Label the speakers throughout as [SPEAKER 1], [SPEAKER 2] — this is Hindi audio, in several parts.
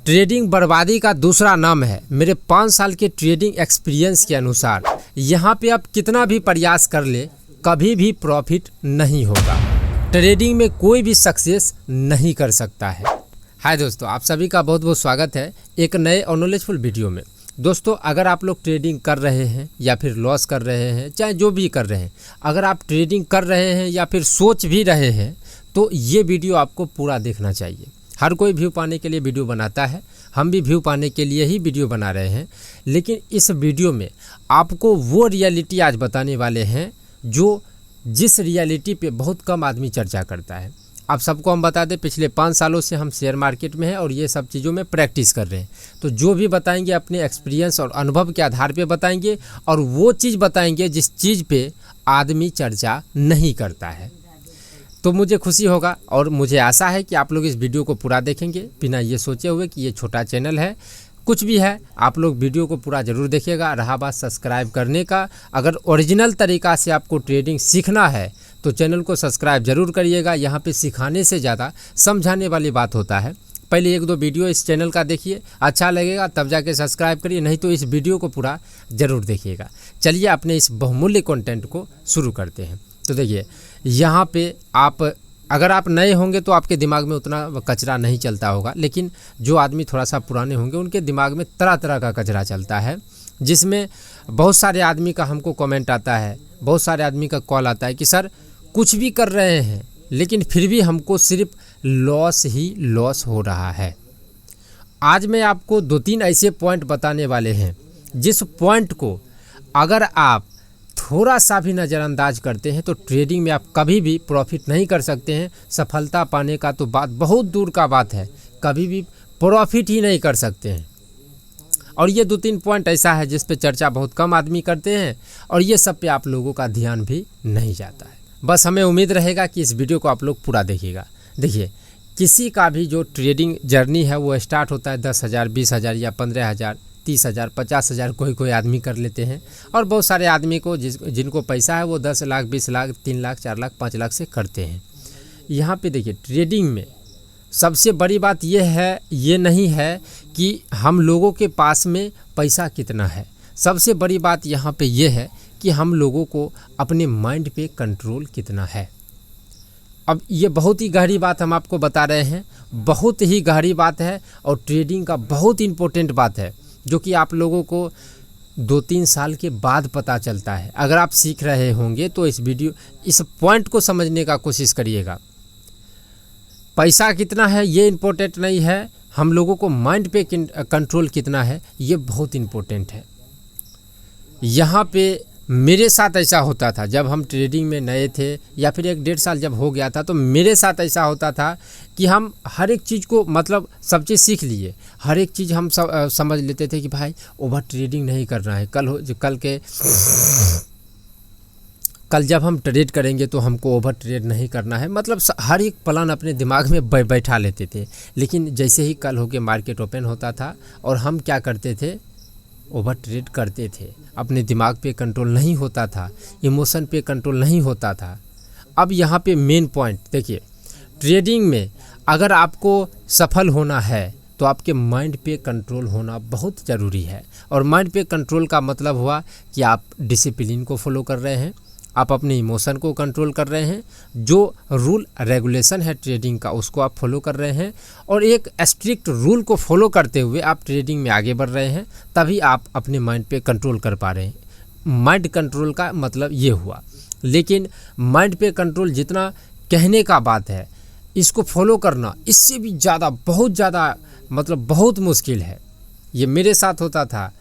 [SPEAKER 1] ट्रेडिंग बर्बादी का दूसरा नाम है। मेरे 5 साल के ट्रेडिंग एक्सपीरियंस के अनुसार यहाँ पे आप कितना भी प्रयास कर ले कभी भी प्रॉफिट नहीं होगा। ट्रेडिंग में कोई भी सक्सेस नहीं कर सकता है। हाय दोस्तों, आप सभी का बहुत बहुत स्वागत है एक नए और नॉलेजफुल वीडियो में। दोस्तों, अगर आप लोग ट्रेडिंग कर रहे हैं या फिर लॉस कर रहे हैं, चाहे जो भी कर रहे हैं, अगर आप ट्रेडिंग कर रहे हैं या फिर सोच भी रहे हैं तो ये वीडियो आपको पूरा देखना चाहिए। हर कोई व्यू पाने के लिए वीडियो बनाता है, हम भी व्यू पाने के लिए ही वीडियो बना रहे हैं। लेकिन इस वीडियो में आपको वो रियलिटी आज बताने वाले हैं जो जिस रियलिटी पे बहुत कम आदमी चर्चा करता है। आप सबको हम बता दें, पिछले 5 सालों से हम शेयर मार्केट में हैं और ये सब चीज़ों में प्रैक्टिस कर रहे हैं। तो जो भी बताएंगे अपने एक्सपीरियंस और अनुभव के आधार पे बताएंगे और वो चीज़ बताएंगे जिस चीज़ पे आदमी चर्चा नहीं करता है। तो मुझे खुशी होगा और मुझे आशा है कि आप लोग इस वीडियो को पूरा देखेंगे बिना ये सोचे हुए कि ये छोटा चैनल है, कुछ भी है। आप लोग वीडियो को पूरा ज़रूर देखिएगा। रहा बात सब्सक्राइब करने का, अगर ओरिजिनल तरीक़ा से आपको ट्रेडिंग सीखना है तो चैनल को सब्सक्राइब ज़रूर करिएगा। यहाँ पे सिखाने से ज़्यादा समझाने वाली बात होता है। पहले 1-2 वीडियो इस चैनल का देखिए, अच्छा लगेगा तब जाके सब्सक्राइब करिए, नहीं तो इस वीडियो को पूरा ज़रूर देखिएगा। चलिए अपने इस बहुमूल्य कंटेंट को शुरू करते हैं। तो देखिए, यहाँ पे अगर आप नए होंगे तो आपके दिमाग में उतना कचरा नहीं चलता होगा, लेकिन जो आदमी थोड़ा सा पुराने होंगे उनके दिमाग में तरह तरह का कचरा चलता है, जिसमें बहुत सारे आदमी का हमको कमेंट आता है, बहुत सारे आदमी का कॉल आता है कि सर कुछ भी कर रहे हैं लेकिन फिर भी हमको सिर्फ लॉस ही लॉस हो रहा है। आज मैं आपको 2-3 ऐसे पॉइंट बताने वाले हैं जिस पॉइंट को अगर आप थोड़ा सा भी नज़रअंदाज करते हैं तो ट्रेडिंग में आप कभी भी प्रॉफिट नहीं कर सकते हैं। सफलता पाने का तो बात बहुत दूर का बात है, कभी भी प्रॉफिट ही नहीं कर सकते हैं। और ये 2-3 पॉइंट ऐसा है जिस पे चर्चा बहुत कम आदमी करते हैं और ये सब पे आप लोगों का ध्यान भी नहीं जाता है। बस हमें उम्मीद रहेगा कि इस वीडियो को आप लोग पूरा देखिएगा। देखिए, किसी का भी जो ट्रेडिंग जर्नी है वो स्टार्ट होता है 10,000, 20,000 या 15,000, 30,000, 50,000 कोई आदमी कर लेते हैं। और बहुत सारे आदमी को जिनको पैसा है वो 10 लाख, 20 लाख, 3 लाख, 4 लाख, 5 लाख से करते हैं। यहाँ पे देखिए, ट्रेडिंग में सबसे बड़ी बात ये नहीं है कि हम लोगों के पास में पैसा कितना है। सबसे बड़ी बात यहाँ पे ये है कि हम लोगों को अपने माइंड पे कंट्रोल कितना है। अब ये बहुत ही गहरी बात हम आपको बता रहे हैं, बहुत ही गहरी बात है और ट्रेडिंग का बहुत इम्पोर्टेंट बात है जो कि आप लोगों को 2-3 साल के बाद पता चलता है। अगर आप सीख रहे होंगे तो इस पॉइंट को समझने का कोशिश करिएगा। पैसा कितना है ये इम्पोर्टेंट नहीं है, हम लोगों को माइंड पे कंट्रोल कितना है ये बहुत इम्पोर्टेंट है। यहाँ पे मेरे साथ ऐसा होता था जब हम ट्रेडिंग में नए थे या फिर 1-1.5 साल जब हो गया था तो मेरे साथ ऐसा होता था कि हम हर एक चीज़ को मतलब सब चीज़ सीख लिए, हर एक चीज़ हम समझ लेते थे कि भाई ओवर ट्रेडिंग नहीं करना है। कल जब हम ट्रेड करेंगे तो हमको ओवर ट्रेड नहीं करना है, मतलब हर एक प्लान अपने दिमाग में बैठा लेते थे। लेकिन जैसे ही कल होके मार्केट ओपन होता था और हम क्या करते थे, ओवर ट्रेड करते थे। अपने दिमाग पे कंट्रोल नहीं होता था, इमोशन पे कंट्रोल नहीं होता था। अब यहाँ पे मेन पॉइंट देखिए, ट्रेडिंग में अगर आपको सफल होना है तो आपके माइंड पे कंट्रोल होना बहुत ज़रूरी है। और माइंड पे कंट्रोल का मतलब हुआ कि आप डिसिप्लिन को फॉलो कर रहे हैं, आप अपने इमोशन को कंट्रोल कर रहे हैं, जो रूल रेगुलेशन है ट्रेडिंग का उसको आप फॉलो कर रहे हैं और एक स्ट्रिक्ट रूल को फॉलो करते हुए आप ट्रेडिंग में आगे बढ़ रहे हैं, तभी आप अपने माइंड पे कंट्रोल कर पा रहे हैं। माइंड कंट्रोल का मतलब ये हुआ। लेकिन माइंड पे कंट्रोल जितना कहने का बात है, इसको फॉलो करना इससे भी ज़्यादा, बहुत ज़्यादा, मतलब बहुत मुश्किल है। ये मेरे साथ होता था,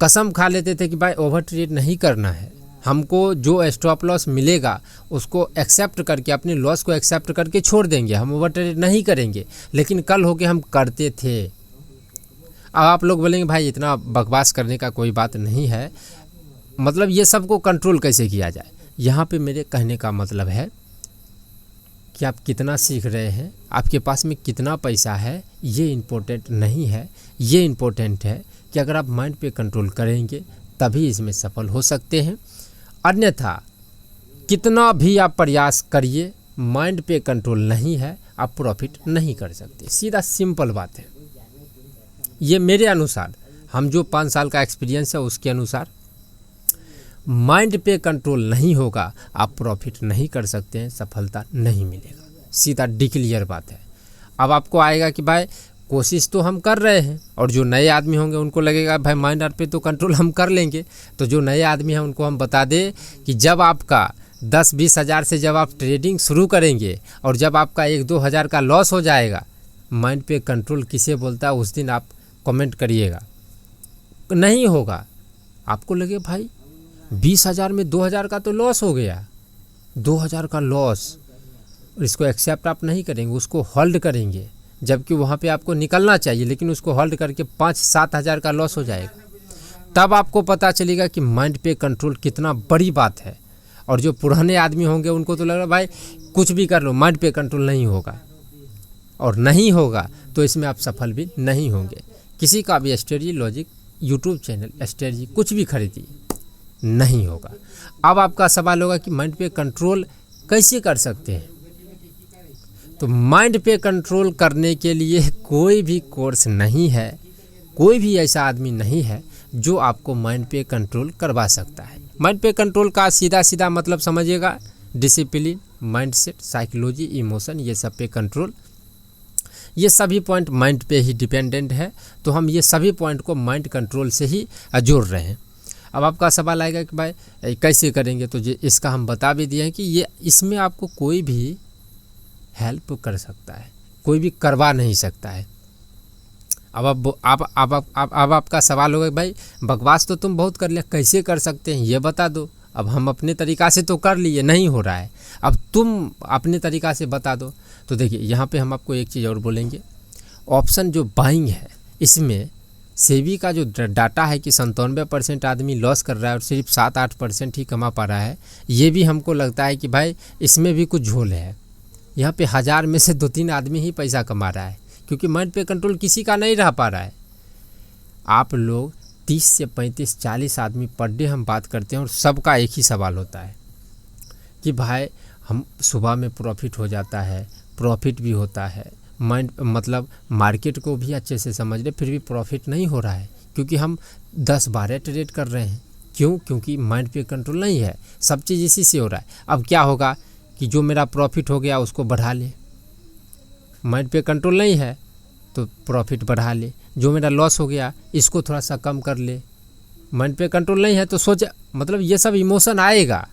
[SPEAKER 1] कसम खा लेते थे कि भाई ओवर ट्रेड नहीं करना है, हमको जो स्टॉप लॉस मिलेगा उसको एक्सेप्ट करके, अपने लॉस को एक्सेप्ट करके छोड़ देंगे, हम ओवर ट्रेड नहीं करेंगे। लेकिन कल होके हम करते थे। अब आप लोग बोलेंगे भाई इतना बकवास करने का कोई बात नहीं है, मतलब ये सबको कंट्रोल कैसे किया जाए। यहाँ पे मेरे कहने का मतलब है कि आप कितना सीख रहे हैं, आपके पास में कितना पैसा है, ये इम्पोर्टेंट नहीं है। ये इम्पोर्टेंट है कि अगर आप माइंड पे कंट्रोल करेंगे तभी इसमें सफल हो सकते हैं। अन्यथा कितना भी आप प्रयास करिए, माइंड पे कंट्रोल नहीं है, आप प्रॉफिट नहीं कर सकते। सीधा सिंपल बात है। ये मेरे अनुसार, हम जो 5 साल का एक्सपीरियंस है उसके अनुसार, माइंड पे कंट्रोल नहीं होगा, आप प्रॉफिट नहीं कर सकते हैं, सफलता नहीं मिलेगा। सीधा डिक्लियर बात है। अब आपको आएगा कि भाई कोशिश तो हम कर रहे हैं, और जो नए आदमी होंगे उनको लगेगा भाई माइंड पे तो कंट्रोल हम कर लेंगे। तो जो नए आदमी हैं उनको हम बता दें कि जब आपका 10-20 हज़ार से जब आप ट्रेडिंग शुरू करेंगे और जब आपका 1-2 हज़ार का लॉस हो जाएगा, माइंड पे कंट्रोल किसे बोलता है उस दिन आप कमेंट करिएगा। नहीं होगा, आपको लगे भाई 20 हज़ार में 2 हज़ार का तो लॉस हो गया, 2 हज़ार का लॉस, इसको एक्सेप्ट आप नहीं करेंगे, उसको होल्ड करेंगे, जबकि वहाँ पे आपको निकलना चाहिए, लेकिन उसको होल्ड करके 5-7 हज़ार का लॉस हो जाएगा। तब आपको पता चलेगा कि माइंड पे कंट्रोल कितना बड़ी बात है। और जो पुराने आदमी होंगे उनको तो लग रहा भाई कुछ भी कर लो, माइंड पे कंट्रोल नहीं होगा, और नहीं होगा तो इसमें आप सफल भी नहीं होंगे। किसी का भी strategy logic YouTube channel strategy कुछ भी खरीदिए, नहीं होगा। अब आपका सवाल होगा कि माइंड पे कंट्रोल कैसे कर सकते हैं। तो माइंड पे कंट्रोल करने के लिए कोई भी कोर्स नहीं है, कोई भी ऐसा आदमी नहीं है जो आपको माइंड पे कंट्रोल करवा सकता है। माइंड पे कंट्रोल का सीधा सीधा मतलब समझिएगा, डिसिप्लिन, माइंडसेट, साइकोलॉजी, इमोशन, ये सब पे कंट्रोल, ये सभी पॉइंट माइंड पे ही डिपेंडेंट है। तो हम ये सभी पॉइंट को माइंड कंट्रोल से ही जोड़ रहे हैं। अब आपका सवाल आएगा कि भाई कैसे करेंगे, तो ये इसका हम बता भी दिए हैं कि ये इसमें आपको कोई भी हेल्प कर सकता है, कोई भी करवा नहीं सकता है। अब आपका सवाल होगा भाई बकवास तो तुम बहुत कर लिया, कैसे कर सकते हैं ये बता दो। अब हम अपने तरीक़ा से तो कर लिए, नहीं हो रहा है, अब तुम अपने तरीक़ा से बता दो। तो देखिए यहाँ पे हम आपको एक चीज़ और बोलेंगे, ऑप्शन जो बाइंग है इसमें सेबी का जो डाटा है कि 97% आदमी लॉस कर रहा है और सिर्फ 7-8% ही कमा पा रहा है, ये भी हमको लगता है कि भाई इसमें भी कुछ झोल है। यहाँ पे 1000 में से 2-3 आदमी ही पैसा कमा रहा है, क्योंकि माइंड पे कंट्रोल किसी का नहीं रह पा रहा है। आप लोग 30 से 35-40 आदमी पर डे हम बात करते हैं, और सबका एक ही सवाल होता है कि भाई हम सुबह में प्रॉफिट हो जाता है, प्रॉफिट भी होता है, माइंड मतलब मार्केट को भी अच्छे से समझ रहे, फिर भी प्रॉफिट नहीं हो रहा है, क्योंकि हम 10-12 ट्रेड कर रहे हैं। क्यों? क्योंकि माइंड पे कंट्रोल नहीं है, सब चीज़ इसी से हो रहा है। अब क्या होगा कि जो मेरा प्रॉफिट हो गया उसको बढ़ा ले, माइंड पे कंट्रोल नहीं है तो प्रॉफिट बढ़ा ले, जो मेरा लॉस हो गया इसको थोड़ा सा कम कर ले, माइंड पे कंट्रोल नहीं है तो सोच, मतलब ये सब इमोशन आएगा।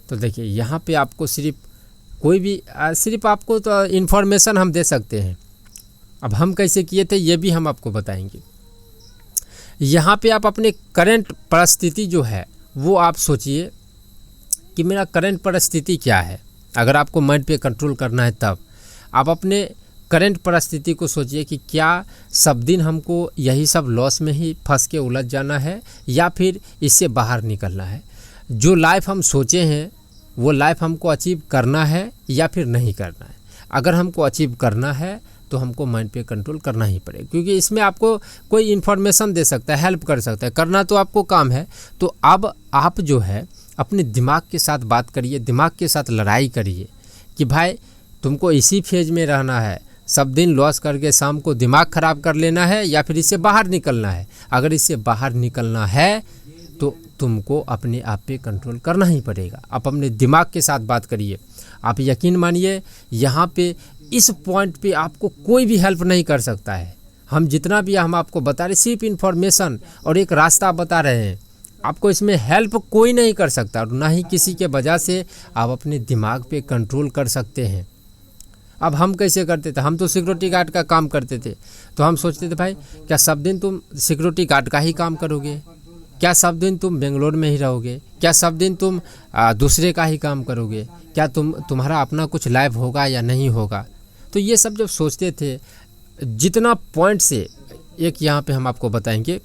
[SPEAKER 1] तो देखिए यहाँ पे आपको सिर्फ कोई भी सिर्फ आपको तो इन्फॉर्मेशन हम दे सकते हैं। अब हम कैसे किए थे ये भी हम आपको बताएंगे। यहाँ पे आप अपने करंट परिस्थिति जो है वो आप सोचिए कि मेरा करंट परिस्थिति क्या है। अगर आपको माइंड पे कंट्रोल करना है तब आप अपने करंट परिस्थिति को सोचिए कि क्या सब दिन हमको यही सब लॉस में ही फंस के उलझ जाना है या फिर इससे बाहर निकलना है। जो लाइफ हम सोचे हैं वो लाइफ हमको अचीव करना है या फिर नहीं करना है। अगर हमको अचीव करना है तो हमको माइंड पे कंट्रोल करना ही पड़ेगा, क्योंकि इसमें आपको कोई इन्फॉर्मेशन दे सकता है, हेल्प कर सकता है, करना तो आपको काम है। तो अब आप जो है अपने दिमाग के साथ बात करिए, दिमाग के साथ लड़ाई करिए कि भाई तुमको इसी फेज में रहना है, सब दिन लॉस करके शाम को दिमाग ख़राब कर लेना है या फिर इससे बाहर निकलना है। अगर इससे बाहर निकलना है तो तुमको अपने आप पे कंट्रोल करना ही पड़ेगा। आप अपने दिमाग के साथ बात करिए। आप यकीन मानिए यहाँ पे इस पॉइंट पे आपको कोई भी हेल्प नहीं कर सकता है। हम जितना भी हम आपको बता रहे सिर्फ इन्फॉर्मेशन और एक रास्ता बता रहे हैं, आपको इसमें हेल्प कोई नहीं कर सकता और ना ही किसी के वजह से आप अपने दिमाग पे कंट्रोल कर सकते हैं। अब हम कैसे करते थे, हम तो सिक्योरिटी गार्ड का काम करते थे, तो हम सोचते थे भाई क्या सब दिन तुम सिक्योरिटी गार्ड का ही काम करोगे, क्या सब दिन तुम बेंगलोर में ही रहोगे, क्या सब दिन तुम दूसरे का ही काम करोगे, क्या तुम्हारा अपना कुछ लाइफ होगा या नहीं होगा। तो ये सब जब सोचते थे, जितना पॉइंट से एक यहाँ पे हम आपको बताएंगे,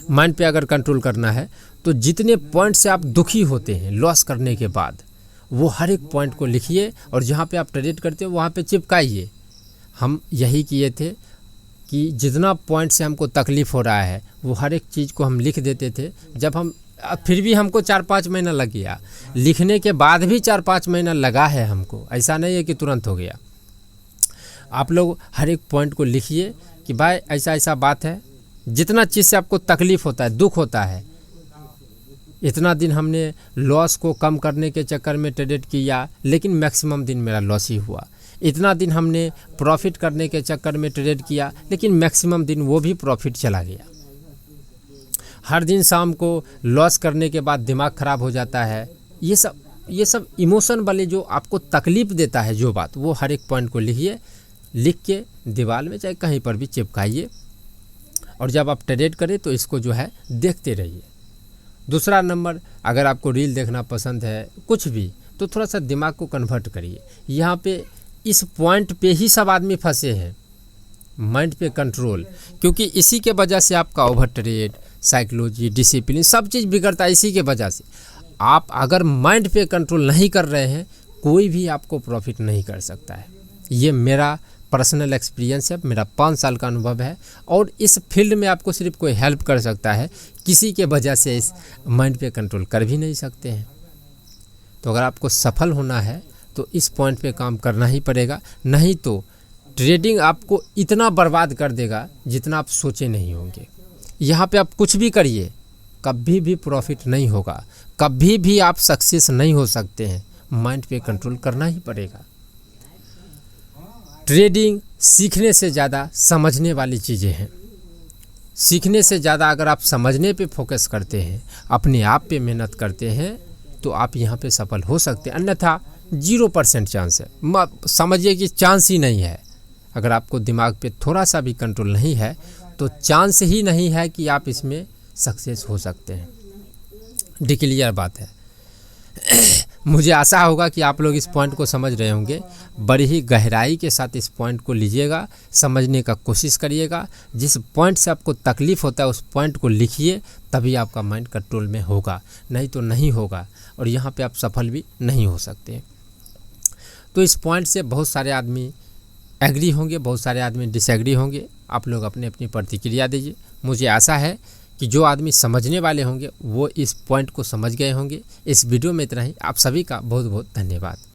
[SPEAKER 1] माइंड पे अगर कंट्रोल करना है तो जितने पॉइंट से आप दुखी होते हैं लॉस करने के बाद, वो हर एक पॉइंट को लिखिए और जहाँ पे आप ट्रेड करते हो वहाँ पे चिपकाइए। हम यही किए थे कि जितना पॉइंट से हमको तकलीफ़ हो रहा है वो हर एक चीज़ को हम लिख देते थे। जब हम फिर भी हमको 4-5 महीना लग गया, लिखने के बाद भी 4-5 महीना लगा है हमको, ऐसा नहीं है कि तुरंत हो गया। आप लोग हर एक पॉइंट को लिखिए कि भाई ऐसा ऐसा बात है, जितना चीज़ से आपको तकलीफ़ होता है, दुख होता है, इतना दिन हमने लॉस को कम करने के चक्कर में ट्रेड किया लेकिन मैक्सिमम दिन मेरा लॉस ही हुआ, इतना दिन हमने प्रॉफिट करने के चक्कर में ट्रेड किया लेकिन मैक्सिमम दिन वो भी प्रॉफिट चला गया। हर दिन शाम को लॉस करने के बाद दिमाग ख़राब हो जाता है। ये सब इमोशन वाले जो आपको तकलीफ़ देता है जो बात, वो हर एक पॉइंट को लिखिए, लिख के दीवार में चाहे कहीं पर भी चिपकाइए और जब आप ट्रेड करें तो इसको जो है देखते रहिए। दूसरा नंबर, अगर आपको रील देखना पसंद है कुछ भी, तो थोड़ा सा दिमाग को कन्वर्ट करिए। यहाँ पे इस पॉइंट पे ही सब आदमी फंसे हैं, माइंड पे कंट्रोल, क्योंकि इसी के वजह से आपका ओवर ट्रेड, साइकोलॉजी, डिसिप्लिन सब चीज़ बिगड़ता है इसी के वजह से। आप अगर माइंड पे कंट्रोल नहीं कर रहे हैं, कोई भी आपको प्रॉफिट नहीं कर सकता है। ये मेरा पर्सनल एक्सपीरियंस है, मेरा 5 साल का अनुभव है और इस फील्ड में आपको सिर्फ कोई हेल्प कर सकता है, किसी के वजह से इस माइंड पे कंट्रोल कर भी नहीं सकते हैं। तो अगर आपको सफल होना है तो इस पॉइंट पे काम करना ही पड़ेगा, नहीं तो ट्रेडिंग आपको इतना बर्बाद कर देगा जितना आप सोचे नहीं होंगे। यहाँ पे आप कुछ भी करिए, कभी भी प्रॉफिट नहीं होगा, कभी भी आप सक्सेस नहीं हो सकते हैं। माइंड पे कंट्रोल करना ही पड़ेगा। ट्रेडिंग सीखने से ज़्यादा समझने वाली चीज़ें हैं। सीखने से ज़्यादा अगर आप समझने पे फोकस करते हैं, अपने आप पे मेहनत करते हैं, तो आप यहाँ पे सफल हो सकते हैं, अन्यथा 0% चांस है। समझिए कि चांस ही नहीं है। अगर आपको दिमाग पे थोड़ा सा भी कंट्रोल नहीं है तो चांस ही नहीं है कि आप इसमें सक्सेस हो सकते हैं। डिक्लियर बात है। मुझे आशा होगा कि आप लोग इस पॉइंट को समझ रहे होंगे। बड़ी ही गहराई के साथ इस पॉइंट को लीजिएगा, समझने का कोशिश करिएगा। जिस पॉइंट से आपको तकलीफ़ होता है उस पॉइंट को लिखिए, तभी आपका माइंड कंट्रोल में होगा, नहीं तो नहीं होगा और यहाँ पे आप सफल भी नहीं हो सकते। तो इस पॉइंट से बहुत सारे आदमी एग्री होंगे, बहुत सारे आदमी डिसएग्री होंगे। आप लोग अपनी अपनी प्रतिक्रिया दीजिए। मुझे आशा है कि जो आदमी समझने वाले होंगे वो इस पॉइंट को समझ गए होंगे। इस वीडियो में इतना ही। आप सभी का बहुत बहुत धन्यवाद।